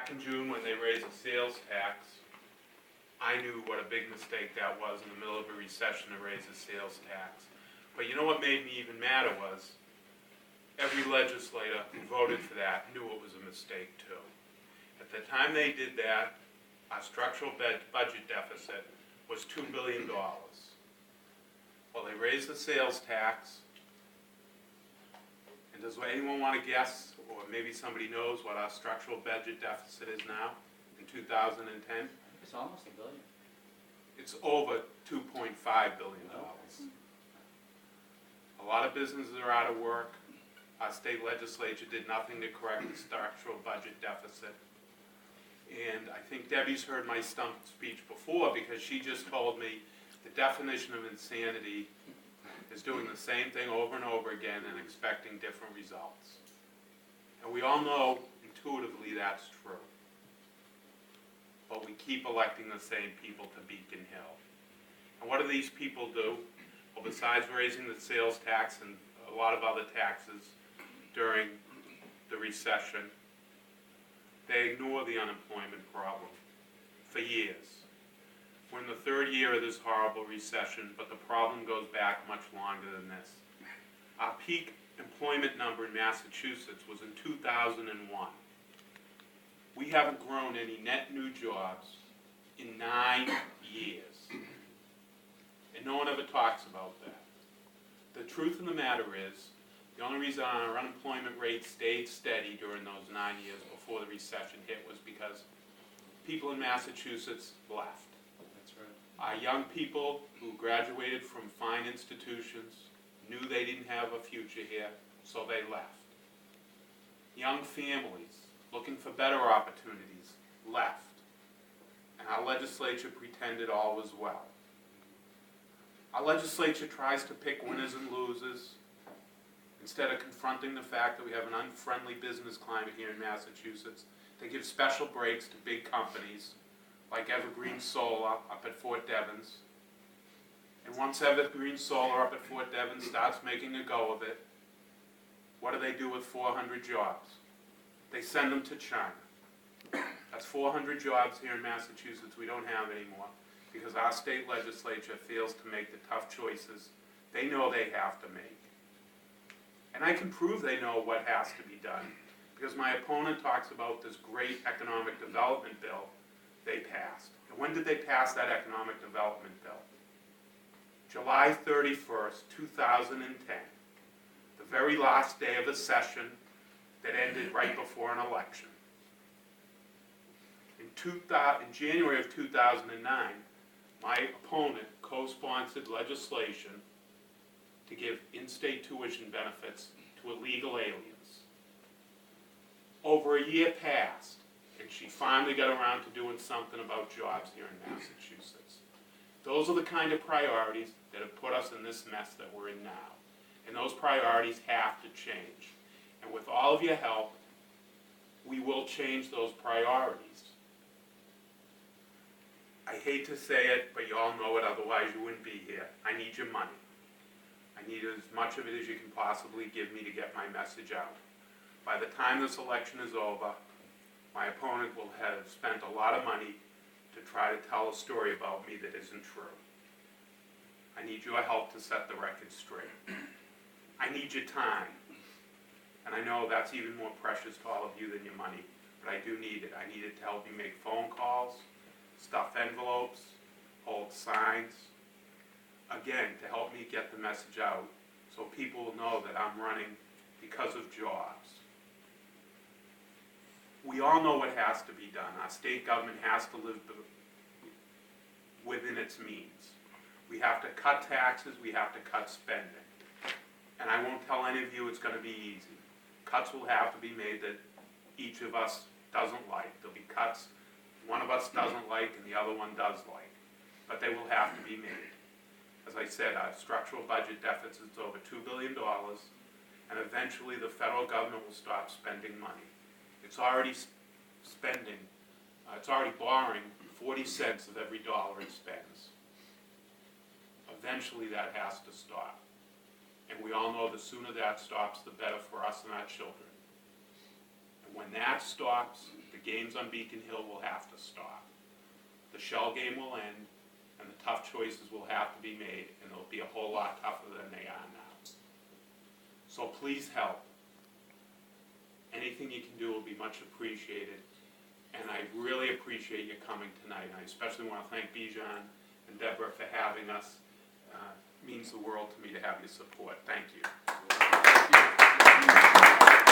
Back in June, when they raised the sales tax, I knew what a big mistake that was in the middle of a recession to raise the sales tax. But you know what made me even madder was, every legislator who voted for that knew it was a mistake too. At the time they did that, our structural budget deficit was $2 billion. Well, they raised the sales tax, and does anyone want to guess, or maybe somebody knows what our structural budget deficit is now in 2010? It's almost $1 billion. It's over $2.5 billion. A lot of businesses are out of work. Our state legislature did nothing to correct the structural budget deficit. And I think Debbie's heard my stump speech before, because she just told me the definition of insanity is doing the same thing over and over again and expecting different results. And we all know intuitively that's true. But we keep electing the same people to Beacon Hill. And what do these people do? Well, besides raising the sales tax and a lot of other taxes during the recession, they ignore the unemployment problem for years. We're in the third year of this horrible recession, but the problem goes back much longer than this. Our peak employment number in Massachusetts was in 2001. We haven't grown any net new jobs in 9 years. And no one ever talks about that. The truth of the matter is, the only reason our unemployment rate stayed steady during those 9 years before the recession hit was because people in Massachusetts left. That's right. Our young people who graduated from fine institutions knew they didn't have a future here, so they left. Young families looking for better opportunities left. And our legislature pretended all was well. Our legislature tries to pick winners and losers instead of confronting the fact that we have an unfriendly business climate here in Massachusetts. They give special breaks to big companies like Evergreen Solar up at Fort Devens. And once Evergreen Solar up at Fort Devens starts making a go of it, what do they do with 400 jobs? They send them to China. That's 400 jobs here in Massachusetts we don't have anymore because our state legislature fails to make the tough choices they know they have to make. And I can prove they know what has to be done because my opponent talks about this great economic development bill they passed. And when did they pass that economic development bill? July 31st, 2010, the very last day of a session that ended right before an election. In January of 2009, my opponent co-sponsored legislation to give in-state tuition benefits to illegal aliens. Over a year passed, and she finally got around to doing something about jobs here in Massachusetts. Those are the kind of priorities that have put us in this mess that we're in now. And those priorities have to change. And with all of your help, we will change those priorities. I hate to say it, but you all know it, otherwise you wouldn't be here. I need your money. I need as much of it as you can possibly give me to get my message out. By the time this election is over, my opponent will have spent a lot of money to try to tell a story about me that isn't true. I need your help to set the record straight. I need your time. And I know that's even more precious to all of you than your money, but I do need it. I need it to help me make phone calls, stuff envelopes, hold signs. Again, to help me get the message out so people will know that I'm running because of jobs. We all know what has to be done. Our state government has to live within its means. We have to cut taxes, we have to cut spending. And I won't tell any of you it's going to be easy. Cuts will have to be made that each of us doesn't like. There'll be cuts one of us doesn't like and the other one does like. But they will have to be made. As I said, our structural budget deficit is over $2 billion, and eventually the federal government will stop spending money. It's already spending, it's already borrowing 40 cents of every dollar it spends. Eventually that has to stop. And we all know the sooner that stops, the better for us and our children. And when that stops, the games on Beacon Hill will have to stop. The shell game will end, and the tough choices will have to be made, and they'll be a whole lot tougher than they are now. So please help. Anything you can do will be much appreciated, and I really appreciate you coming tonight. And I especially want to thank Bijan and Deborah for having us. It means the world to me to have your support. Thank you.